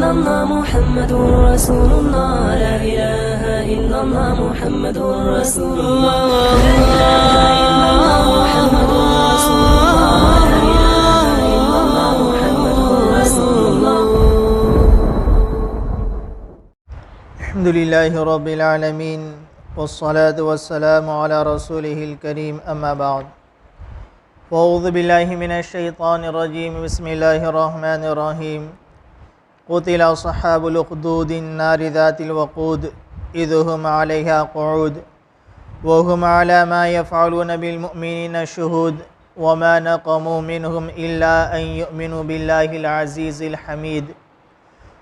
illallah Muhammadur Rasulullah La ilaha illallah Muhammadur Rasulullah La ilaha illallah Muhammadur Rasulullah La ilaha illallah Muhammadur Rasulullah Alhamdulillahi Rabbil Alameen Wassalatu wassalamu ala Rasulihil Kareem amma ba'd A'udhu billahi minash shaitanir rajim Bismillahir Rahmanir Rahim Qutila ashabul ukhdudin nari dhatil waqud idhum 'alayha qu'ud wa hum 'ala ma yaf'aluna bil mu'minina shuhud wa ma naqamu minhum illa an yu'minu billahil azizil hamid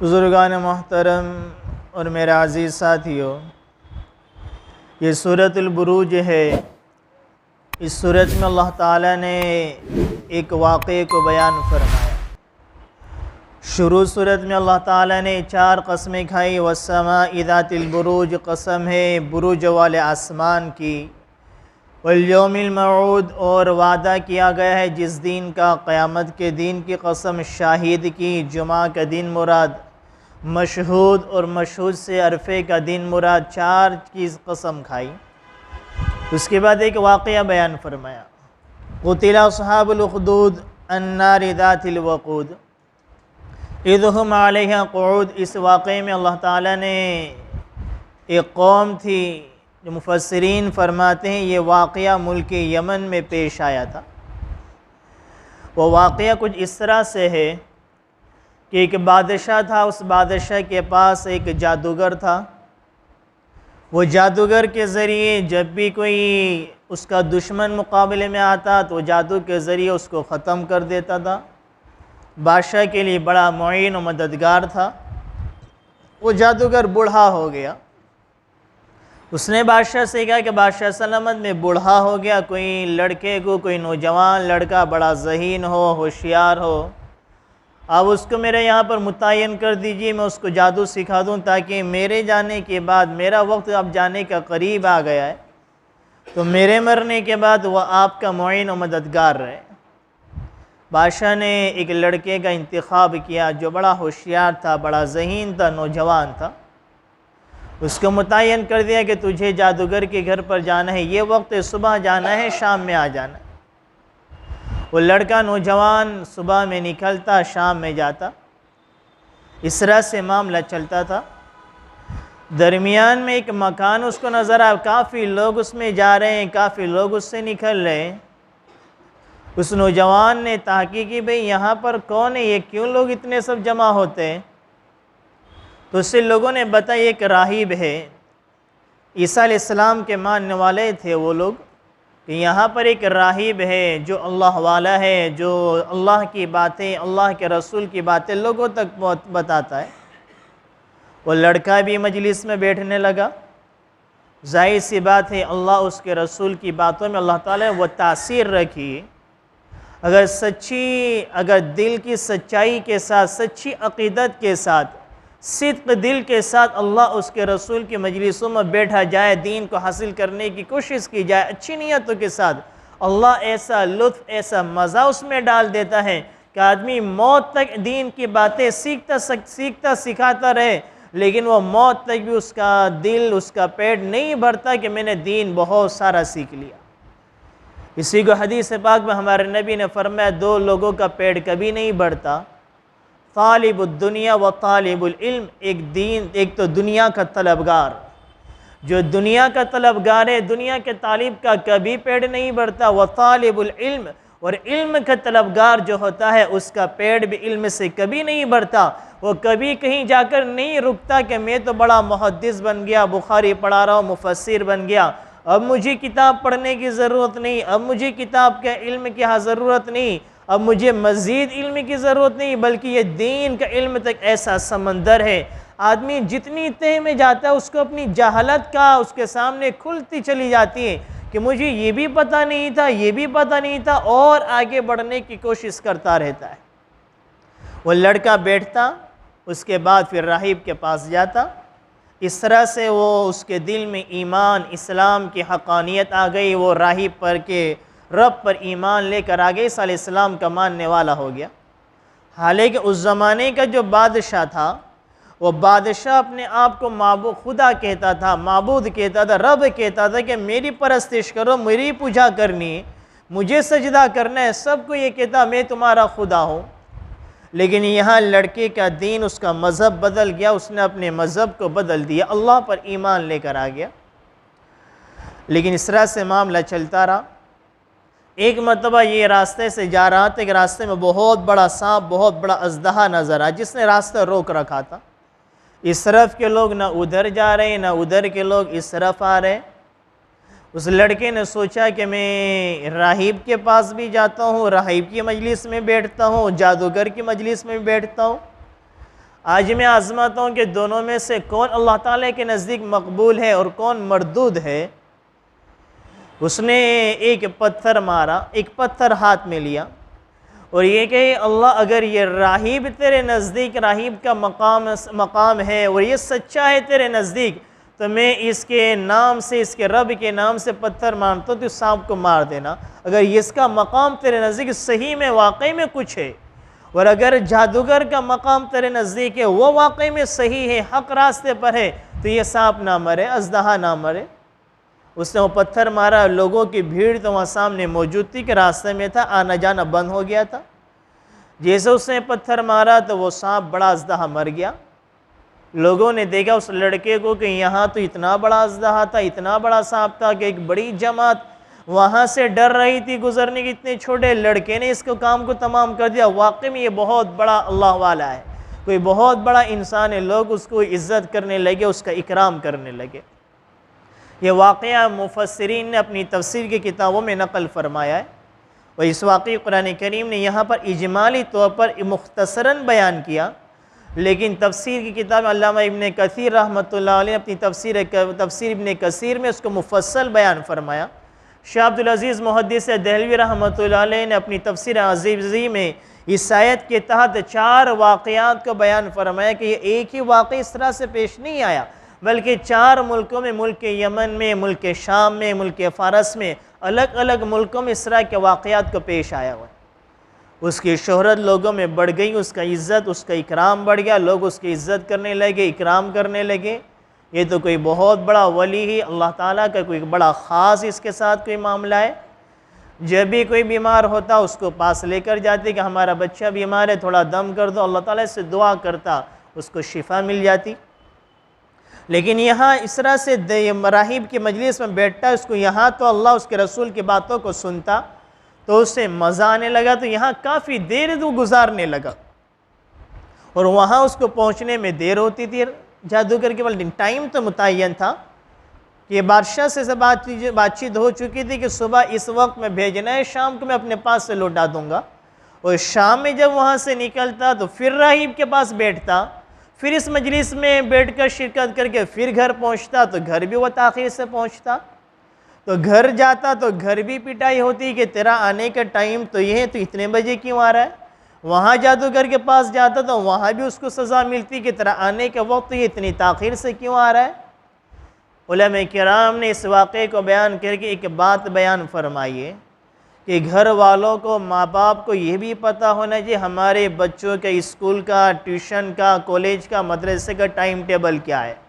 बुज़ुर्गान मोहतरम और मेरे अज़ीज़ साथियों, ये सूरतुल बुरूज है। इस सूरत में अल्लाह ताला ने एक वाक़े को बयान फरमाया। शुरू सूरत में अल्लाह ताला ने 4 कसमें खाई। वस्समाइ ज़ातिल बुरूज, कसम है बुरूज वाले आसमान की। वल्यौमिल मऊद, और वादा किया गया है जिस दिन का, क़यामत के दिन की कसम। शाहिद की, जुमा का दिन मुराद। मशहूद, और मशहूद से अरफे का दिन मुराद। 4 की कसम खाई। उसके बाद एक वाक़या बयान फरमाया। क़ुतिला अस्हाबुल उख़दूद अन्नारि ज़ातिल वक़ूद इज़हुम अलैहा क़ुऊद। इस वाक़े में अल्लाह ताला ने एक कौम थी जो मुफस्सिरीन फरमाते हैं ये वाक़या मुल्क यमन में पेश आया था। वो वाक़या कुछ इस तरह से है कि एक बादशाह था, उस बादशाह के पास एक जादूगर था। वो जादूगर के ज़रिए जब भी कोई उसका दुश्मन मुकाबले में आता तो जादू के ज़रिए उसको ख़त्म कर देता था। बादशाह के लिए बड़ा मुईन और मददगार था। वो जादूगर बूढ़ा हो गया। उसने बादशाह से कहा कि बादशाह सलामत में बूढ़ा हो गया, कोई लड़के को, कोई नौजवान लड़का बड़ा ज़हीन हो, होशियार हो, आप उसको मेरे यहाँ पर मुतय्यन कर दीजिए, मैं उसको जादू सिखा दूँ ताकि मेरे जाने के बाद, मेरा वक्त अब जाने का करीब आ गया है, तो मेरे मरने के बाद वह आपका मुईन और मददगार रहे। बादशाह ने एक लड़के का इंतखाब किया जो बड़ा होशियार था, बड़ा ज़हीन था, नौजवान था। उसको मुतय्यन कर दिया कि तुझे जादूगर के घर पर जाना है, ये वक्त सुबह जाना है, शाम में आ जाना है। वो लड़का नौजवान सुबह में निकलता, शाम में जाता। इस तरह से मामला चलता था। दरमियान में एक मकान उसको नज़र आया, काफ़ी लोग उसमें जा रहे हैं, काफ़ी लोग उससे निकल रहे हैं। उस नौजवान ने तहक़ीक़ की, भाई यहाँ पर कौन है, ये क्यों लोग इतने सब जमा होते हैं। तो उससे लोगों ने बताया एक राहिब है, ईसा अलैहिस्सलाम के मानने वाले थे वो लोग, कि यहाँ पर एक राहिब है जो अल्लाह वाला है, जो अल्लाह की बातें, अल्लाह के रसूल की बातें लोगों तक बताता है। वो लड़का भी मजलिस में बैठने लगा। जाहिर सी बात है अल्लाह उसके रसूल की बातों में अल्लाह ताला ने वो तासीर रखी। अगर दिल की सच्चाई के साथ, सच्ची अक़ीदत के साथ, सिद्क़ दिल के साथ अल्लाह उसके रसूल की मजलिसों में बैठा जाए, दीन को हासिल करने की कोशिश की जाए अच्छी नीयतों के साथ, अल्लाह ऐसा लुत्फ़, ऐसा मज़ा उसमें डाल देता है कि आदमी मौत तक दीन की बातें सीखता सिखाता रहे, लेकिन वो मौत तक भी उसका दिल, उसका पेट नहीं भरता कि मैंने दीन बहुत सारा सीख लिया। इसी को हदीस पाक में हमारे नबी ने फरमाया, 2 लोगों का पेट कभी नहीं भरता, तालिबुद दुनिया व तालिबुल इल्म। एक तो दुनिया का तलबगार, जो दुनिया का तलबगार है, दुनिया के तालिब का कभी पेट नहीं भरता। व तालिबुल इल्म, और इल्म का तलबगार जो होता है उसका पेट भी इल्म से कभी नहीं भरता। वो कभी कहीं जाकर नहीं रुकता कि मैं तो बड़ा मुहद्दिस बन गया, बुखारी पढ़ा रहा हूँ, मुफस्सिर बन गया, अब मुझे किताब पढ़ने की ज़रूरत नहीं, अब मुझे किताब के इल्म की ज़रूरत नहीं, अब मुझे मज़ीद इल्म की ज़रूरत नहीं। बल्कि ये दीन का इल्म तक ऐसा समंदर है, आदमी जितनी तह में जाता है उसको अपनी जहालत का उसके सामने खुलती चली जाती है कि मुझे ये भी पता नहीं था, ये भी पता नहीं था, और आगे बढ़ने की कोशिश करता रहता है। वो लड़का बैठता, उसके बाद फिर राहिब के पास जाता, इस तरह से वो उसके दिल में ईमान इस्लाम की हक़ानियत आ गई। वो राहिब पर के रब पर ईमान लेकर आ गए, ईसा अलैहिस्सलाम का मानने वाला हो गया। हालांकि उस ज़माने का जो बादशाह था वो बादशाह अपने आप को माबूद खुदा कहता था, माबूद कहता था, रब कहता था कि मेरी परस्तिश करो, मेरी पूजा करनी है, मुझे सजदा करना है। सबको ये कहता मैं तुम्हारा खुदा हूँ। लेकिन यहाँ लड़के का दीन, उसका मज़हब बदल गया, उसने अपने मज़हब को बदल दिया, अल्लाह पर ईमान लेकर आ गया। लेकिन इस तरह से मामला चलता रहा। एक मरतबा ये रास्ते से जा रहा था कि रास्ते में बहुत बड़ा सांप, बहुत बड़ा अजदहा नज़र आया, जिसने रास्ता रोक रखा था। इस तरफ के लोग ना उधर जा रहे, ना उधर के लोग इस तरफ आ रहे। उस लड़के ने सोचा कि मैं राहिब के पास भी जाता हूँ, राहिब की मजलिस में बैठता हूँ, जादूगर की मजलिस में बैठता हूँ। आज मैं आजमाता हूँ कि दोनों में से कौन अल्लाह ताला के नज़दीक मकबूल है और कौन मरदूद है। उसने एक पत्थर मारा, एक पत्थर हाथ में लिया और ये कहे अल्लाह, अगर ये राहिब तेरे नज़दीक, राहिब का मकाम है और ये सच्चा है तेरे नज़दीक, तो मैं इसके नाम से, इसके रब के नाम से पत्थर मारता हूँ, तो सांप को मार देना। अगर इसका मकाम तेरे नज़दीक सही में वाकई में कुछ है, और अगर जादूगर का मकाम तेरे नज़दीक है, वो वाकई में सही है, हक रास्ते पर है, तो ये सांप ना मरे, अजदहा ना मरे। उसने वो पत्थर मारा। लोगों की भीड़ तो वहाँ सामने मौजूद थी कि रास्ते में था, आना जाना बंद हो गया था। जैसे उसने पत्थर मारा तो वो सांप बड़ा अजदहा मर गया। लोगों ने देखा उस लड़के को कि यहाँ तो इतना बड़ा अजदहा था, इतना बड़ा सांप था कि एक बड़ी जमात वहाँ से डर रही थी गुजरने की। इतने छोटे लड़के ने इसको काम को तमाम कर दिया। वाकई में ये बहुत बड़ा अल्लाह वाला है, कोई बहुत बड़ा इंसान है। लोग उसको इज़्ज़त करने लगे, उसका इकराम करने लगे। ये वाक़या मुफस्सिरीन ने अपनी तफसीर की किताबों में नकल फरमाया है। और इस वाक़े कुरान करीम ने यहाँ पर इजमाली तौर पर मुख्तसरन बयान किया, लेकिन तफसीर की किताब अल्लामा इब्न कसीर रहमतुल्लाह अलैह अपनी तफसीर इब्न कसीर में उसको मुफस्सल बयान फरमाया। शाह अब्दुल अज़ीज़ मुहद्दिस दहलवी रहमतुल्लाह अलैह ने अपनी तफसीर अज़ीज़ी में इस आयत के तहत 4 वाक़यात को बयान फरमाया कि ये एक ही वाक़या इस तरह से पेश नहीं आया, बल्कि 4 मुल्कों में, मुल्क यमन में, मुल्क शाम में, मुल्क फ़ारस में, अलग अलग मुल्कों में इस तरह के वाक़यात को पेश आया हुआ है। उसकी शोहरत लोगों में बढ़ गई, उसका इज़्ज़त, उसका इकराम बढ़ गया, लोग उसकी इज़्ज़त करने लगे, इकराम करने लगे। ये तो कोई बहुत बड़ा वली ही, अल्लाह ताला का कोई बड़ा ख़ास इसके साथ कोई मामला है। जब भी कोई बीमार होता उसको पास लेकर जाते कि हमारा बच्चा बीमार है, थोड़ा दम कर दो, अल्लाह ताला से दुआ करता, उसको शिफा मिल जाती। लेकिन यहाँ इस तरह से राहिब की मजलिस में बैठता है, उसको यहाँ तो अल्लाह उसके रसूल की बातों को सुनता तो उससे मज़ा आने लगा, तो यहाँ काफ़ी देर वो गुजारने लगा और वहाँ उसको पहुँचने में देर होती थी। जादूगर के वाले टाइम तो मुतय्यन था कि बादशाह से बातचीत हो चुकी थी कि सुबह इस वक्त में भेजना है, शाम को मैं अपने पास से लौटा दूँगा। और शाम में जब वहाँ से निकलता तो फिर राहिब के पास बैठता, फिर इस मजलिस में बैठकर शिरकत करके फिर घर पहुंचता, तो घर भी वह ताख़ीर से पहुंचता। तो घर जाता तो घर भी पिटाई होती कि तेरा आने का टाइम तो ये है, तो इतने बजे क्यों आ रहा है। वहाँ जादूगर के पास जाता तो वहाँ भी उसको सज़ा मिलती कि तेरा आने का वक्त तो ये इतनी ताख़ीर से क्यों आ रहा है। उलमा किराम ने इस वाक़े को बयान करके एक बात बयान फरमाइए कि घर वालों को, माँ बाप को ये भी पता होना चाहिए हमारे बच्चों के स्कूल का, ट्यूशन का, कॉलेज का, मदरसे का टाइम टेबल क्या है।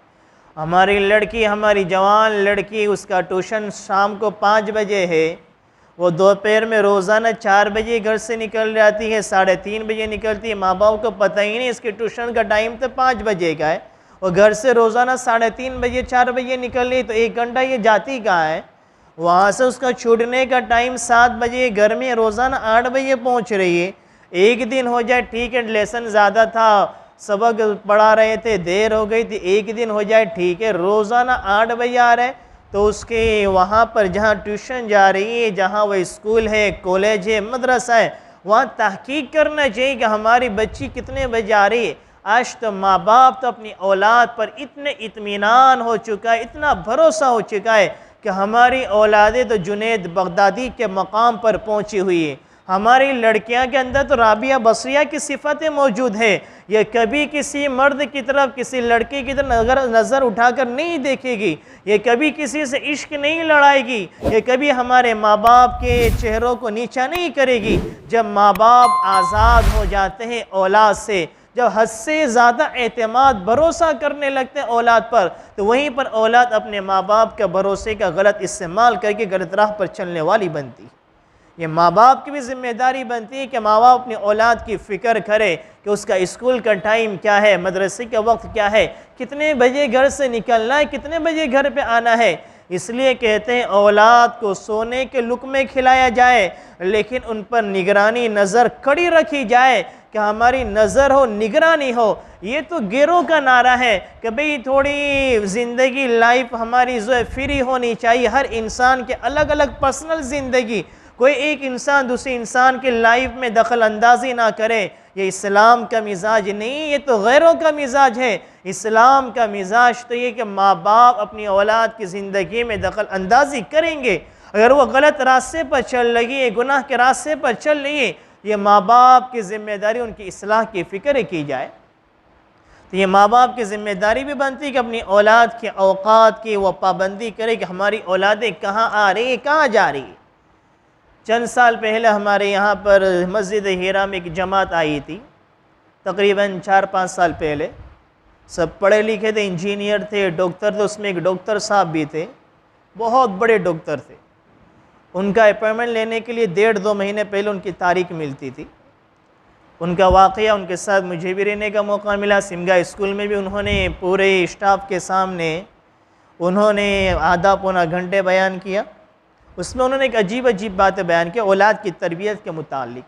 हमारी लड़की, हमारी जवान लड़की, उसका ट्यूशन शाम को 5 बजे है, वो दोपहर में रोज़ाना 4 बजे घर से निकल जाती है, 3:30 बजे निकलती है। माँ बाप को पता ही नहीं इसके ट्यूशन का टाइम तो 5 बजे का है, और घर से रोज़ाना 3:30 बजे 4 बजे निकल रही, तो 1 घंटा ये जाती कहाँ है। वहाँ से उसका छूटने का टाइम 7 बजे, घर में रोज़ाना 8 बजे पहुँच रही है। एक दिन हो जाए ठीक है, लेसन ज़्यादा था, सबक पढ़ा रहे थे, देर हो गई थी, एक दिन हो जाए ठीक है, रोज़ाना 8 बजे आ रहे, तो उसके वहाँ पर जहाँ ट्यूशन जा रही है, जहाँ वह स्कूल है, कॉलेज है, मदरसा है, वहाँ तहकीक करना चाहिए कि हमारी बच्ची कितने बजे आ रही है। आज तो माँ बाप तो अपनी औलाद पर इतने इत्मीनान हो चुका है, इतना भरोसा हो चुका है कि हमारी औलादें तो जुनैद बगदादी के मकाम पर पहुँची हुई है, हमारी लड़कियां के अंदर तो राबिया बसरिया की सिफतें मौजूद है। ये कभी किसी मर्द की तरफ, किसी लड़की की तरफ नज़र उठाकर नहीं देखेगी, ये कभी किसी से इश्क नहीं लड़ाएगी, ये कभी हमारे माँ बाप के चेहरों को नीचा नहीं करेगी। जब माँ बाप आज़ाद हो जाते हैं औलाद से, जब हद से ज़्यादा एतमाद भरोसा करने लगते हैं औलाद पर, तो वहीं पर औलाद अपने माँ बाप का भरोसे का गलत इस्तेमाल करके गलत राह पर चलने वाली बनती। ये माँ बाप की भी जिम्मेदारी बनती है कि माँ बाप अपनी औलाद की फ़िक्र करे कि उसका स्कूल का टाइम क्या है, मदरसे का वक्त क्या है, कितने बजे घर से निकलना है, कितने बजे घर पे आना है। इसलिए कहते हैं औलाद को सोने के लुक़मे खिलाया जाए, लेकिन उन पर निगरानी नज़र कड़ी रखी जाए कि हमारी नज़र हो, निगरानी हो। ये तो गिरोह का नारा है कि भाई थोड़ी ज़िंदगी लाइफ हमारी जो है फ्री होनी चाहिए। हर इंसान के अलग अलग पर्सनल ज़िंदगी, कोई एक इंसान दूसरे इंसान की लाइफ में दखल अंदाजी ना करे। ये इस्लाम का मिजाज नहीं, ये तो गैरों का मिजाज है। इस्लाम का मिजाज तो ये कि माँ बाप अपनी औलाद की ज़िंदगी में दखल अंदाजी करेंगे। अगर वो गलत रास्ते पर चल रही है, गुनाह के रास्ते पर चल रही है, ये माँ बाप की ज़िम्मेदारी उनकी इस्लाह की फ़िक्र की जाए। तो ये माँ बाप की ज़िम्मेदारी भी बनती है कि अपनी औलाद के औकात की वो पाबंदी करे कि हमारी औलादें कहाँ आ रही है, कहाँ जा रही है। चंद साल पहले हमारे यहाँ पर मस्जिद हीरा में एक जमात आई थी, तकरीबन 4-5 साल पहले। सब पढ़े लिखे थे, इंजीनियर थे, डॉक्टर थे, उसमें एक डॉक्टर साहब भी थे, बहुत बड़े डॉक्टर थे। उनका अपॉइंटमेंट लेने के लिए 1.5-2 महीने पहले उनकी तारीख मिलती थी। उनका वाक़या उनके साथ मुझे भी रहने का मौका मिला। सिमगा स्कूल में भी उन्होंने पूरे स्टाफ के सामने उन्होंने आधा पौना घंटे बयान किया। उसमें उन्होंने एक अजीब अजीब बातें बयान की औलाद की तरबियत के मुतालिक।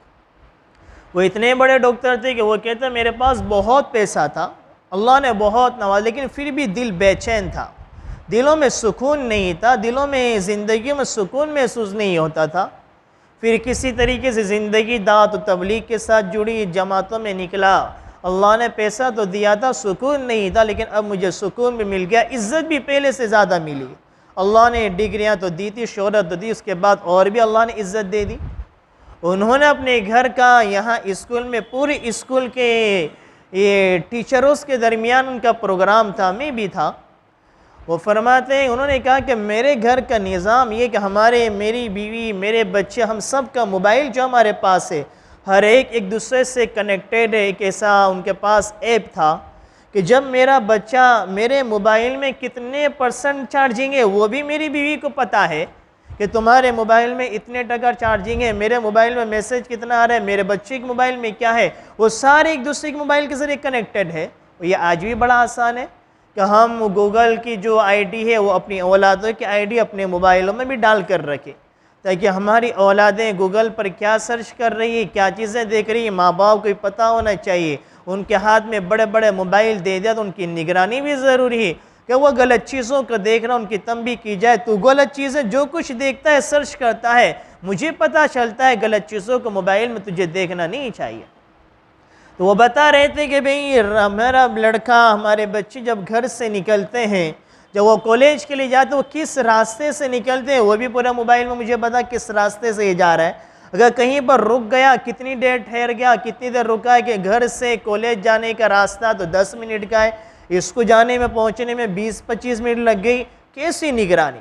वो इतने बड़े डॉक्टर थे कि वो कहते मेरे पास बहुत पैसा था, अल्लाह ने बहुत नवाज, लेकिन फिर भी दिल बेचैन था, दिलों में सुकून नहीं था, दिलों में ज़िंदगी में सुकून महसूस नहीं होता था। फिर किसी तरीके से ज़िंदगी दात तबलीग के साथ जुड़ी, जमातों में निकला, अल्लाह ने पैसा तो दिया था, सुकून नहीं था, लेकिन अब मुझे सुकून भी मिल गया, इज़्ज़त भी पहले से ज़्यादा मिली। अल्लाह ने डिग्रियां तो दी थी, शोहरत तो दी, उसके बाद और भी अल्लाह ने इज़्ज़त दे दी। उन्होंने अपने घर का यहाँ स्कूल में पूरी स्कूल के ये टीचरों के दरमियान उनका प्रोग्राम था, मैं भी था। वो फरमाते हैं, उन्होंने कहा कि मेरे घर का निज़ाम ये कि मेरी बीवी, मेरे बच्चे, हम सब का मोबाइल जो हमारे पास है, हर एक दूसरे से कनेक्टेड है। एक ऐसा उनके पास ऐप था कि जब मेरा बच्चा मेरे मोबाइल में कितने % चार्जिंग है वो भी मेरी बीवी को पता है कि तुम्हारे मोबाइल में इतने टका चार्जिंग है, मेरे मोबाइल में मैसेज कितना आ रहा है, मेरे बच्चे के मोबाइल में क्या है, वो सारे एक दूसरे के मोबाइल के ज़रिए कनेक्टेड है। ये आज भी बड़ा आसान है कि हम गूगल की जो आईडी है वो अपनी औलादों की आईडी अपने मोबाइलों में भी डाल कर रखें, ताकि हमारी औलादें गूगल पर क्या सर्च कर रही है, क्या चीज़ें देख रही है, माँ बाप को पता होना चाहिए। उनके हाथ में बड़े बड़े मोबाइल दे दिया तो उनकी निगरानी भी ज़रूरी है कि वह गलत चीज़ों को देख रहा, उनकी तंबीह की जाए। तो गलत चीज़ें जो कुछ देखता है, सर्च करता है, मुझे पता चलता है गलत चीज़ों को मोबाइल में तुझे देखना नहीं चाहिए। तो वो बता रहे थे कि भाई मेरा लड़का, हमारे बच्चे जब घर से निकलते हैं, जब वो कॉलेज के लिए जाते, वो किस रास्ते से निकलते हैं वो भी पूरा मोबाइल में मुझे पता किस रास्ते से ये जा रहा है। अगर कहीं पर रुक गया, कितनी देर ठहर गया, कितनी देर रुका है, कि घर से कॉलेज जाने का रास्ता तो 10 मिनट का है, इसको जाने में पहुंचने में 20-25 मिनट लग गई। कैसी निगरानी।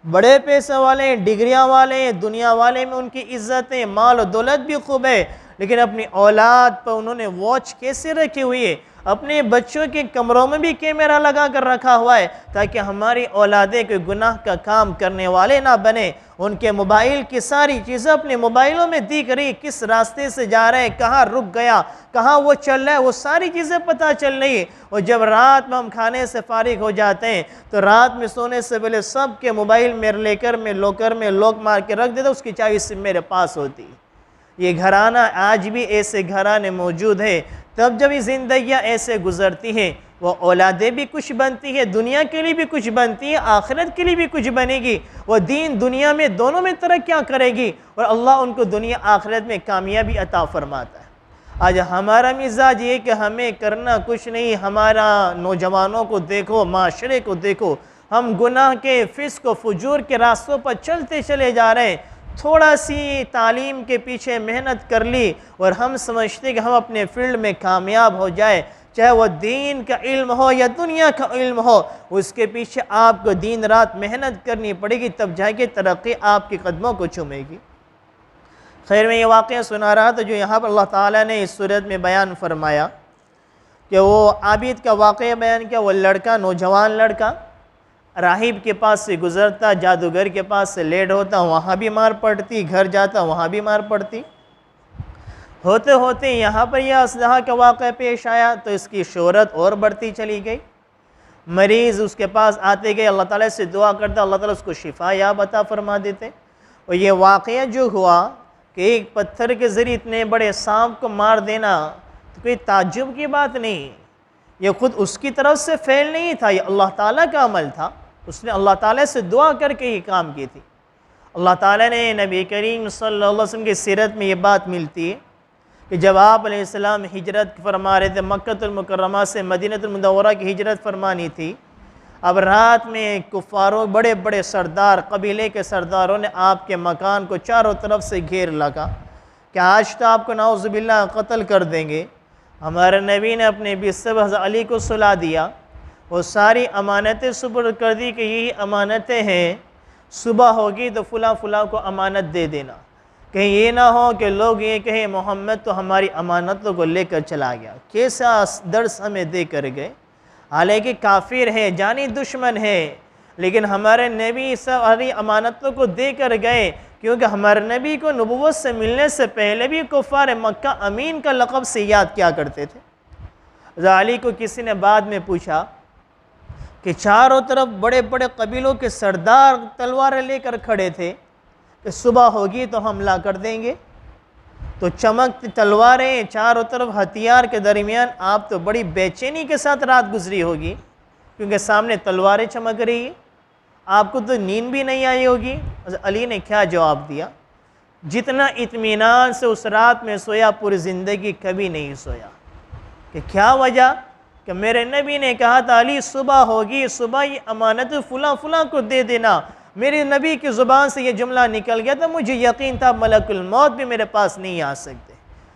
बड़े पैसे वाले हैं, डिग्रियां वाले हैं, दुनिया वाले में उनकी इज्जत है, माल और दौलत भी खूब है, लेकिन अपनी औलाद पर उन्होंने वॉच कैसे रखी हुई है। अपने बच्चों के कमरों में भी कैमरा लगा कर रखा हुआ है ताकि हमारी औलादें कोई गुनाह का काम करने वाले ना बने। उनके मोबाइल की सारी चीज़ें अपने मोबाइलों में दिख रही, किस रास्ते से जा रहे हैं, कहाँ रुक गया, कहाँ वो चल रहा है, वो सारी चीज़ें पता चल रही है। और जब रात में हम खाने से फारिग हो जाते हैं तो रात में सोने से पहले सब के मोबाइल मेरे लेकर मैं लॉकर में लॉक मार के रख देता, उसकी चाबी सिर्फ मेरे पास होती है। ये घराना आज भी ऐसे घराने मौजूद है। तब जब ये ज़िंदगियाँ ऐसे गुजरती हैं, वो औलादें भी कुछ बनती है, दुनिया के लिए भी कुछ बनती है, आखिरत के लिए भी कुछ बनेगी। वो दीन दुनिया में दोनों में तरक्कियाँ करेगी और अल्लाह उनको दुनिया आखिरत में कामयाबी अता फरमाता है। आज हमारा मिजाज ये कि हमें करना कुछ नहीं। हमारा नौजवानों को देखो, माशरे को देखो, हम गुनाह के, फिस्क व फुजूर के रास्तों पर चलते चले जा रहे हैं। थोड़ा सी तालीम के पीछे मेहनत कर ली और हम समझते कि हम अपने फील्ड में कामयाब हो जाए, चाहे वह दीन का इल्म हो या दुनिया का इल्म हो, उसके पीछे आपको दिन रात मेहनत करनी पड़ेगी, तब जाके तरक्की आपके कदमों को चूमेगी। खैर, मैं ये वाक़या सुना रहा था जो यहाँ पर अल्लाह ताला ने इस सूरत में बयान फरमाया कि वो आबिद का वाक़या बयान किया। वो लड़का, नौजवान लड़का राहिब के पास से गुज़रता, जादूगर के पास से लेट होता, वहाँ भी मार पड़ती, घर जाता वहाँ भी मार पड़ती। होते होते यहाँ पर यह असलहा का वाक़या पेश आया तो इसकी शोहरत और बढ़ती चली गई। मरीज़ उसके पास आते गए, अल्लाह ताला से दुआ करता, अल्लाह ताला उसको शिफा या बता फरमा देते। और ये वाक़या जो हुआ कि एक पत्थर के ज़रिए इतने बड़े सांप को मार देना तो कोई ताज्जुब की बात नहीं, ये ख़ुद उसकी तरफ से फ़ेल नहीं था, ये अल्लाह ताला का अमल था। उसने अल्लाह ताला से दुआ करके ये काम की थी। अल्लाह ताला ने नबी करीम सल्लल्लाहु अलैहि वसल्लम की सीरत में ये बात मिलती है कि जब आप अलैहिस्सलाम हिजरत फरमा रहे थे, मक्कतुल मुकर्रमा से मदीनतुल मुनव्वरा की हिजरत फरमानी थी। अब रात में कुफ़ारों, बड़े बड़े सरदार, कबीले के सरदारों ने आपके मकान को चारों तरफ से घेर लगा कि आज तो आपको नाउज़ुबिल्लाह कत्ल कर देंगे। हमारे नबी ने अपने बिस्तर हज़रत अली को सुला दिया, वो सारी अमानतें सुपुर्द कर दी कि यही अमानतें हैं, सुबह होगी तो फ़ुला फ़ुला को अमानत दे देना, कहीं ये ना हो कि लोग ये कहें मोहम्मद तो हमारी अमानतों को लेकर चला गया। कैसा दर्स हमें दे कर गए, हालांकि काफिर है, जानी दुश्मन है, लेकिन हमारे नबी सारी अमानतों को दे कर गए, क्योंकि हमारे नबी को नबुव्वत से मिलने से पहले भी कुफ़ार मक्का अमीन का लक़ब से याद किया करते थे। अली को किसी ने बाद में पूछा कि चारों तरफ बड़े बड़े कबीलों के सरदार तलवारें लेकर खड़े थे कि सुबह होगी तो हमला कर देंगे, तो चमकती तलवारें चारों तरफ हथियार के दरमियान आप तो बड़ी बेचैनी के साथ रात गुजरी होगी, क्योंकि सामने तलवारें चमक रही है, आपको तो नींद भी नहीं आई होगी। अली ने क्या जवाब दिया, जितना इत्मीनान से उस रात में सोया पूरी ज़िंदगी कभी नहीं सोया। कि क्या वजह, कि मेरे नबी ने कहा था अली सुबह होगी, सुबह ये अमानत फ़ुला फ़ुला को दे देना। मेरे नबी की ज़ुबान से ये जुमला निकल गया था, मुझे यकीन था मलकुल मौत भी मेरे पास नहीं आ सकते।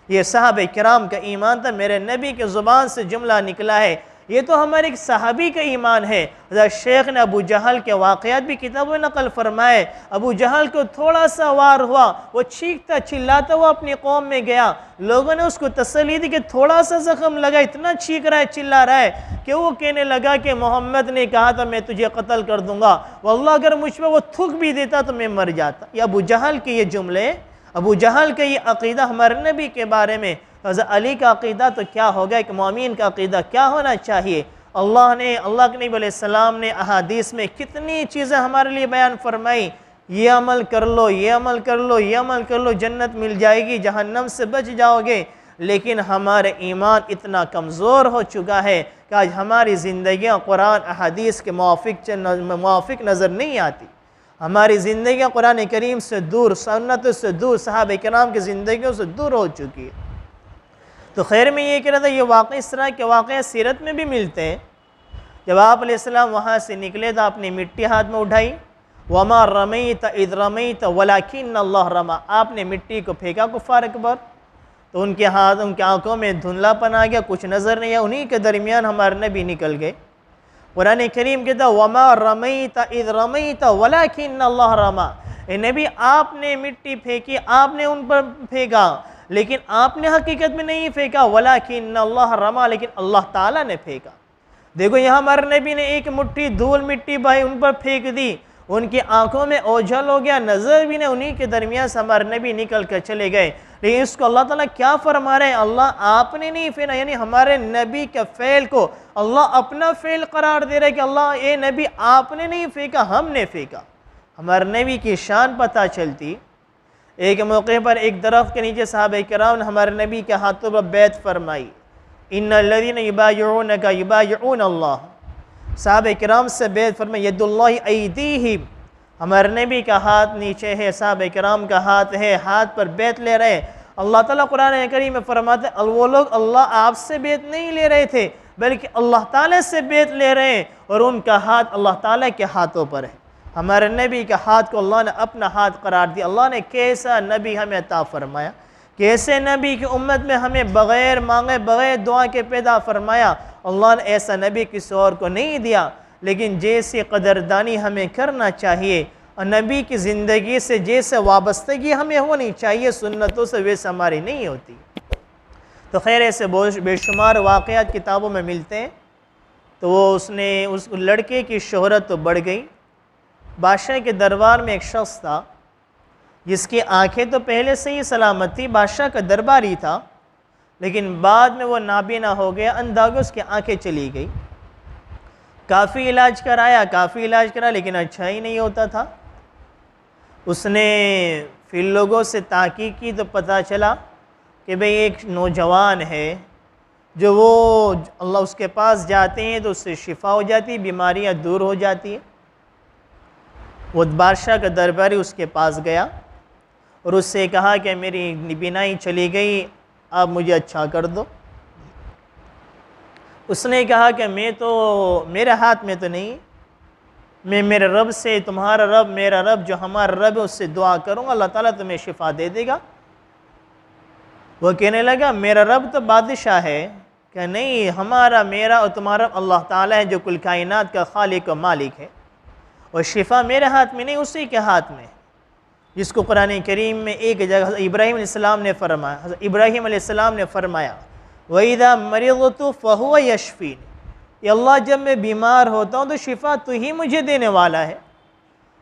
ये साहबे किराम का ईमान था, मेरे नबी की ज़ुबान से जुमला निकला है, ये तो हमारे एक सहाबी का ईमान है। शेख ने अबू जहल के वाक़यात भी किताबों में नकल फरमाए। अबू जहल को थोड़ा सा वार हुआ, वो चीखता चिल्लाता हुआ अपनी कौम में गया, लोगों ने उसको तसल्ली दी कि थोड़ा सा ज़ख्म लगा, इतना चीख रहा है, चिल्ला रहा है कि वो कहने लगा कि मोहम्मद ने कहा था मैं तुझे कत्ल कर दूंगा, वल्लाह अगर मुझ पर वो थूक भी देता तो मैं मर जाता। ये अबू जहल के ये जुमले, अबू जहल का ये अक़ीदा हमारे नबी के बारे में, हज़रत अली का अक़ीदा तो क्या होगा, एक मोमिन का अक़ीदा क्या होना चाहिए। अल्लाह के नबी अलैहिस्सलाम ने अहादीस में कितनी चीज़ें हमारे लिए बयान फरमाई, ये अमल कर लो, ये अमल कर लो, ये अमल कर लो, जन्नत मिल जाएगी, जहन्नम से बच जाओगे। लेकिन हमारे ईमान इतना कमज़ोर हो चुका है कि आज हमारी ज़िंदगियाँ कुरान अहादीस के मुआफ़िक नज़र नहीं आती। हमारी ज़िंदगियाँ कुरान करीम से दूर, सुन्नत से दूर, सहाबा किराम की ज़िंदगियों से दूर हो चुकी है। तो खैर में ये कह रहा था, ये वाक़ई इस तरह के वाक़े सीरत में भी मिलते हैं। जब आप अलैहिस्सलाम वहाँ से निकले तो आपने मिट्टी हाथ में उठाई, वमा रमैत इज़ रमैत वलाकिन अल्लाह रमा, आपने मिट्टी को फेंका कुफ़ार अकबर, तो उनके हाथ, उनकी आंखों में धुंधलापन आ गया, कुछ नज़र नहीं आया, उन्हीं के दरमियान हमारे नबी निकल गए। कुरान करीम कहता वमा रमैत इज़ रमैत वलाकिन अल्लाह रमा, नबी आपने मिट्टी फेंकी, आपने उन पर फेंका, लेकिन आपने हकीकत में नहीं फेंका, वलाकिन अल्लाह रमा, लेकिन अल्लाह ताला ने फेंका। देखो यहाँ हमारे नबी ने एक मुट्ठी धूल मिट्टी भाई उन पर फेंक दी, उनकी आंखों में ओझल हो गया, नज़र भी नहीं, उन्हीं के दरमियान से हमारे नबी निकल कर चले गए। लेकिन इसको अल्लाह ताला क्या फरमा रहे हैं, अल्लाह आपने नहीं फेंका, यानी हमारे नबी के फ़ेल को अल्लाह अपना फ़ेल करार दे रहा है कि अल्लाह ए नबी आपने नहीं फेंका, हमने फेंका। हमारे नबी की शान पता चलती। एक मौके पर एक दरख्त के नीचे साहबे किराम ने हमारे नबी के हाथों पर बैत फरमाई, इन्नल्लज़ीना युबायिऊनका युबायिऊन अल्लाह, साहबे किराम से बैत फरमाई, यदुल्लाहि अयदीहिम, हमारे नबी का हाथ नीचे है, साहबे किराम का हाथ है, हाथ पर बैत ले रहे। अल्लाह ताला कुरान करीम में फरमाते हैं वो लोग अल्लाह आपसे बैत नहीं ले रहे थे, बल्कि अल्लाह ताला से बैत ले रहे हैं, और उनका हाथ अल्लाह ताला के हाथों पर है। हमारे नबी के हाथ को अल्लाह ने अपना हाथ करार दिया। अल्लाह ने कैसा नबी हमें अता फरमाया, कैसे नबी की उम्मत में हमें बग़ैर मांगे बग़ैर दुआ के पैदा फरमाया। अल्लाह ने ऐसा नबी किसी और को नहीं दिया। लेकिन जैसी कदरदानी हमें करना चाहिए और नबी की ज़िंदगी से जैसे वाबस्तगी हमें होनी चाहिए सुन्नतों से, वैसे हमारी नहीं होती। तो खैर ऐसे बेशुमार वाक़यात किताबों में मिलते हैं। तो वो उसने उस लड़के की शोहरत तो बढ़ गई। बादशाह के दरबार में एक शख्स था जिसकी आंखें तो पहले से ही सलामत थी, बादशाह का दरबारी था, लेकिन बाद में वो नाबीना हो गया, अंधा हो गया, उसकी आंखें चली गई। काफ़ी इलाज कराया, लेकिन अच्छा ही नहीं होता था। उसने फिर लोगों से ताक़ीक़ की तो पता चला कि भाई एक नौजवान है जो वो अल्लाह उसके पास जाते हैं तो उससे शिफा हो जाती है, बीमारियां दूर हो जाती हैं। वो बादशाह का दरबारी उसके पास गया और उससे कहा कि मेरी बीनाई चली गई, आप मुझे अच्छा कर दो। उसने कहा कि मेरे हाथ में तो नहीं, मैं मेरे रब से, तुम्हारा रब मेरा रब जो हमारा रब है उससे दुआ करूँगा, अल्लाह ताला तुम्हें शिफा दे देगा। वो कहने लगा मेरा रब तो बादशाह है। क्या नहीं, मेरा और तुम्हारा अल्लाह ताला है जो कुल कायनात का खालिक और मालिक है, और शिफा मेरे हाथ में नहीं उसी के हाथ में, जिसको कुरान करीम में एक जगह इब्राहीम अलैहिस्सलाम ने फरमाया। इब्राहीम अलैहिस्सलाम ने फरमाया वइदा मरिदतु फहुव यशफीन, अल्लाह जब मैं बीमार होता हूँ तो शिफा तो ही मुझे देने वाला है।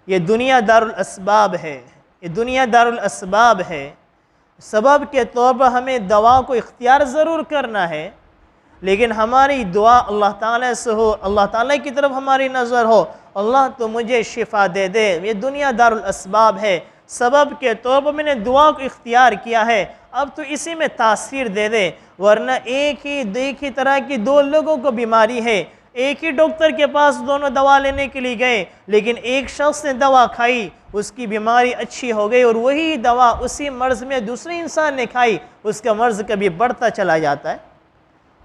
ये दुनिया दारुल असबाब है, ये दुनिया दारुल असबाब है। सबब के तौर पर हमें दवा को इख्तियार ज़रूर करना है, लेकिन हमारी दुआ अल्लाह ताला से हो, अल्लाह ताला की तरफ हमारी नज़र हो, अल्लाह तो मुझे शिफा दे दे। ये दुनिया दारुल असबाब है, सबब के तौर पर मैंने दुआ को इख्तियार किया है, अब तो इसी में तासीर दे दे। वरना एक ही तरह की दो लोगों को बीमारी है, एक ही डॉक्टर के पास दोनों दवा लेने के लिए गए, लेकिन एक शख्स ने दवा खाई, उसकी बीमारी अच्छी हो गई, और वही दवा उसी मर्ज़ में दूसरे इंसान ने खाई, उसका मर्ज़ कभी बढ़ता चला जाता है।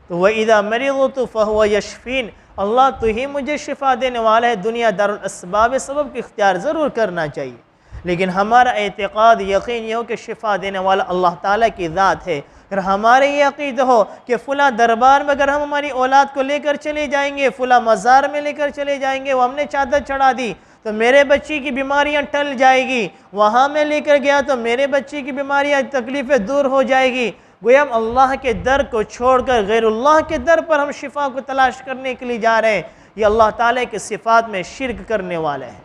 तो वह इदा मरिदतु फहुव यशफीन, अल्लाह तो ही मुझे शिफा देने वाला है। दुनिया दारुल असबाब, सबब का इख्तियार ज़रूर करना चाहिए, लेकिन हमारा एतक़ाद यकीन ये हो कि शिफा देने वाला अल्लाह ताला की ज़ात है। अगर हमारे ये अक़ीद हो कि फ़ुला दरबार में अगर हम हमारी औलाद को लेकर चले जाएंगे, फ़ुला मज़ार में लेकर चले जाएंगे, वो हमने चादर चढ़ा दी तो मेरे बच्चे की बीमारियां टल जाएगी, वहाँ मैं लेकर गया तो मेरे बच्चे की बीमारियां तकलीफ़ें दूर हो जाएगी। गोया हम अल्लाह के दर को छोड़कर गैरुल्लाह के दर पर हम शिफा को तलाश करने के लिए जा रहे हैं। ये अल्लाह ताला के सिफ़ात में शिरक करने वाले हैं।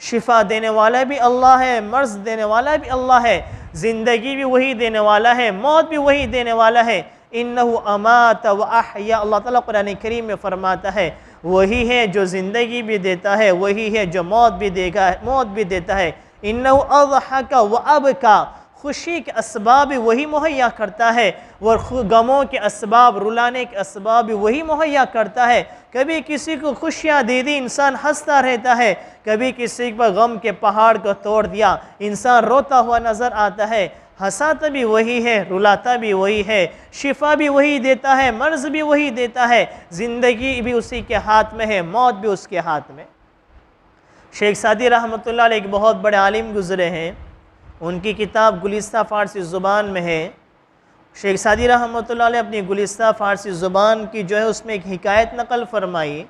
शिफा देने वाला भी अल्लाह है, मर्ज़ देने वाला भी अल्लाह है, ज़िंदगी भी वही देने वाला है, मौत भी वही देने वाला है। इन्नहु अमात व अहया, अल्लाह ताला कुरान करीम में फरमाता है वही है जो ज़िंदगी भी देता है, वही है जो मौत भी देता है। इन्नहु अज़हका व अबका, खुशी के असबाब भी वही मुहैया करता है, और गमों के असबाब, रुलाने के असबाब भी वही मुहैया करता है। कभी किसी को खुशियाँ दे दी, इंसान हंसता रहता है, कभी किसी पर गम के पहाड़ को तोड़ दिया, इंसान रोता हुआ नज़र आता है। हंसाता भी वही है, रुलाता भी वही है, शिफा भी वही देता है, मर्ज़ भी वही देता है, ज़िंदगी भी उसी के हाथ में है, मौत भी उसके हाथ में। शेख सादी रहमतुल्लाह अलैह एक बहुत बड़े आलिम गुज़रे हैं, उनकी किताब गुलिस्ता फ़ारसी ज़ुबान में है। शेख सादी रहमतुल्लाह अलैह अपनी गुलिस्ता फ़ारसी ज़ुबान की जो है उसमें एक हिकायत नकल फरमाई।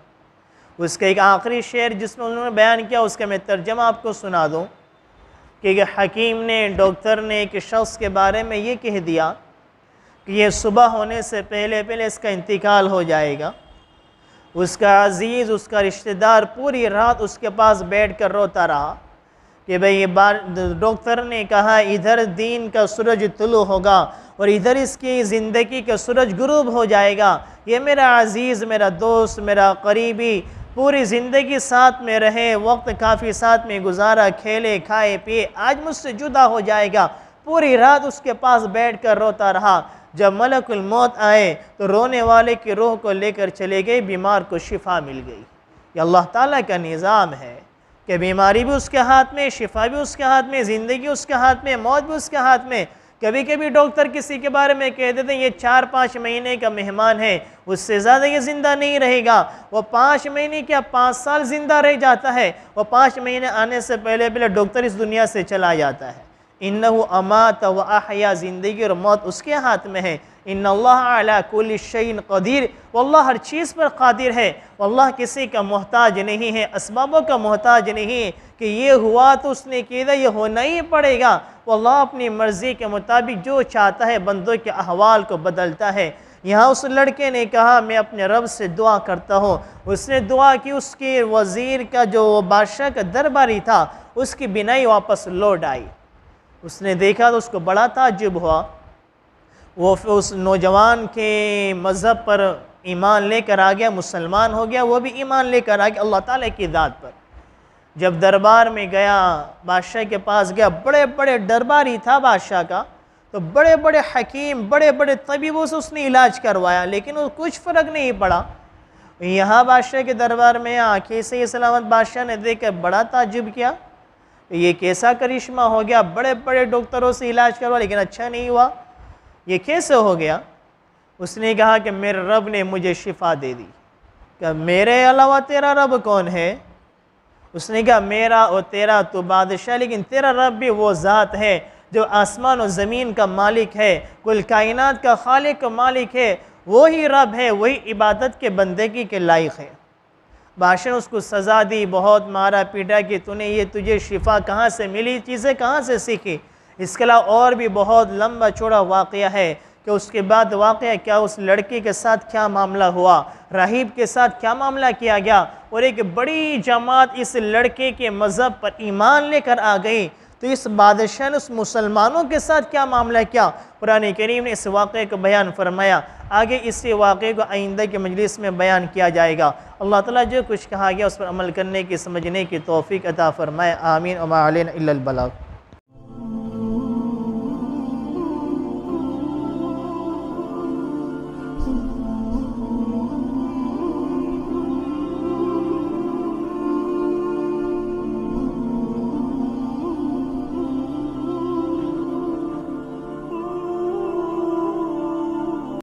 उसका एक आखिरी शेर जिसमें उन्होंने बयान किया, उसका मैं तर्जमा आपको सुना दूँ कि हकीम ने, डॉक्टर ने एक शख्स के बारे में ये कह दिया कि ये सुबह होने से पहले पहले इसका इंतकाल हो जाएगा। उसका अजीज़, उसका रिश्तेदार पूरी रात उसके पास बैठ कर रोता रहा कि भाई ये बात डॉक्टर ने कहा इधर दीन का सूरज तुलू होगा और इधर इसकी ज़िंदगी का सूरज गुरूब हो जाएगा। ये मेरा अजीज़, मेरा दोस्त, मेरा करीबी पूरी ज़िंदगी साथ में रहे, वक्त काफ़ी साथ में गुजारा, खेले खाए पिए, आज मुझसे जुदा हो जाएगा। पूरी रात उसके पास बैठ कर रोता रहा। जब मलकुल मौत आए तो रोने वाले की रूह को लेकर चले गए, बीमार को शिफा मिल गई। ये अल्लाह ताला का निज़ाम है कि बीमारी भी उसके हाथ में, शिफा भी उसके हाथ में, ज़िंदगी उसके हाथ में, मौत भी उसके हाथ में। कभी कभी डॉक्टर किसी के बारे में कह देते हैं ये 4-5 महीने का मेहमान है, उससे ज़्यादा ये ज़िंदा नहीं रहेगा। वो 5 महीने क्या 5 साल ज़िंदा रह जाता है। वो 5 महीने आने से पहले पहले डॉक्टर इस दुनिया से चला जाता है। इन्नहु अमात व अहया, ज़िंदगी और मौत उसके हाथ में है। इन्नल्लाह अला कुल्लि शैइन क़दीर, वल्लाह हर चीज़ पर क़ादिर है। वल्लाह किसी का मोहताज नहीं है, असबाबों का मोहताज नहीं है कि ये हुआ तो उसने किया, ये होना ही पड़ेगा। वल्लाह अपनी मर्ज़ी के मुताबिक जो चाहता है बंदों के अहवाल को बदलता है। यहाँ उस लड़के ने कहा मैं अपने रब से दुआ करता हूँ। उसने दुआ की, उसके वज़ीर का जो बादशाह का दरबारी था उसकी बिनाई वापस लौट आई। उसने देखा तो उसको बड़ा ताज्जुब हुआ। वो उस नौजवान के मज़हब पर ईमान लेकर आ गया, मुसलमान हो गया। वो भी ईमान लेकर आ गया अल्लाह ताला की ज़ात पर। जब दरबार में गया, बादशाह के पास गया, बड़े बड़े दरबारी था बादशाह का, तो बड़े बड़े हकीम, बड़े बड़े तबीबों से उसने इलाज करवाया, लेकिन वो कुछ फ़र्क नहीं पड़ा। यहाँ बादशाह के दरबार में आँखें से सलामत बादशाह ने देखकर बड़ा ताज्जुब किया, ये कैसा करिश्मा हो गया। बड़े बड़े डॉक्टरों से इलाज करवा लेकिन अच्छा नहीं हुआ, ये कैसे हो गया। उसने कहा कि मेरे रब ने मुझे शिफा दे दी। क्या मेरे अलावा तेरा रब कौन है? उसने कहा मेरा और तेरा तो बादशाह, लेकिन तेरा रब भी वो ज़ात है जो आसमान और ज़मीन का मालिक है, कुल कायनात का खालिक का मालिक है। वही रब है, वही इबादत के बंदगी के लायक है। बादशाह ने उसको सज़ा दी, बहुत मारा पीटा कि तूने ये, तुझे शिफा कहाँ से मिली, चीज़ें कहाँ से सीखी। इसके अलावा और भी बहुत लंबा चौड़ा वाक़या है कि उसके बाद वाक़या क्या, उस लड़के के साथ क्या मामला हुआ, राहिब के साथ क्या मामला किया गया, और एक बड़ी जमात इस लड़के के मज़हब पर ईमान लेकर आ गई। तो इस बादशाह ने उस मुसलमानों के साथ क्या मामला किया, कुरान करीम ने इस वाक़े को बयान फरमाया। आगे इसी वाक़े को आइंदा की मजलिस में बयान किया जाएगा। अल्लाह ताला जो कुछ कहा गया उस पर अमल करने की, समझने की तौफ़ीक़ अता फ़रमाए। आमीन। व मा अलैना इल्लल बलाग।